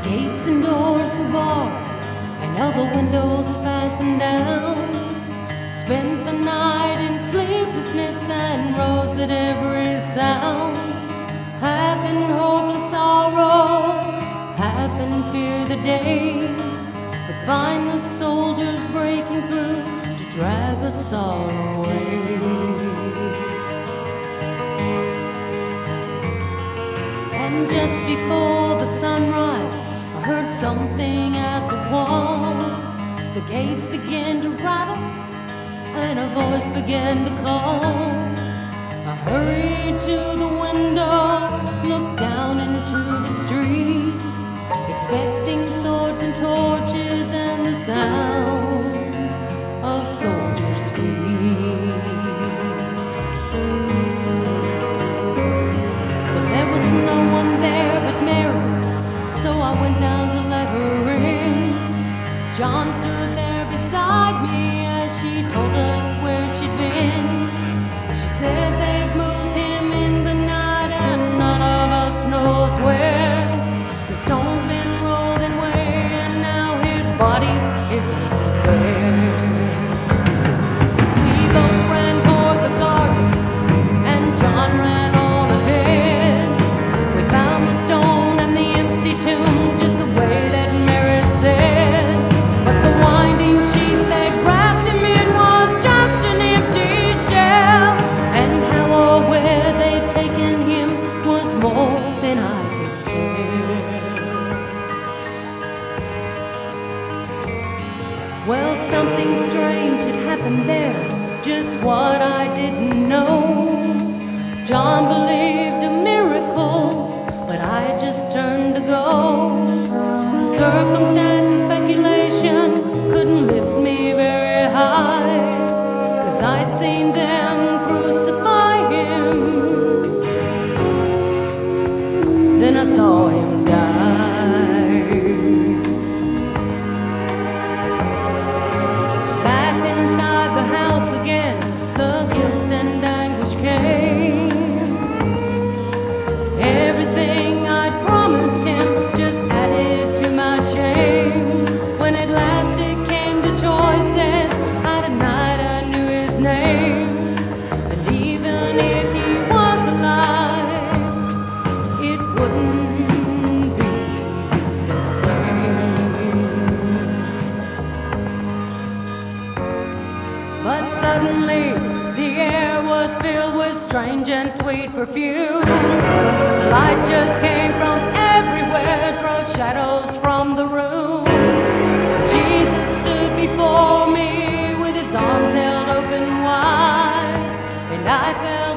gates and doors were barred, and all the windows fastened down. Spent the night in sleeplessness and rose at every sound. Half in hopeless sorrow, half in fear the day would find the soldiers breaking through to drag us all away. And just before the sunrise, I heard something at the wall. The gates began to rattle, and a voice began to call. I hurried to the window, looked down into the street, expecting swords and torches and the sound of soldiers' feet. But there was no one there but Mary, so I went down to let her in. John stood there beside me as she told us where she'd been. She said they've moved him in the night and none of us knows where. The stone's been rolled away and now his body isn't there. We both ran toward the garden and John ran on ahead. We found the stone and the empty tomb just the way that Mary said. But the winding sheets they'd wrapped him in was just an empty shell. And how or where they'd taken him was more than I could tell. Well, something strange had happened there, just what I didn't know. John believed a miracle, but I just turned to go. Circumstance and speculation couldn't lift me very high, 'cause I'd seen them crucify him, then I saw him die. Back inside the house again, the guilt and anguish came. Everything I'd promised him just added to my shame. When at last it came to choices, at night I knew his name. And even if he was alive, it wouldn't be the same. But suddenly the air was filled with strange and sweet perfume. The light just came from everywhere, drove shadows from the room. Jesus stood before me with his arms held open wide, and I felt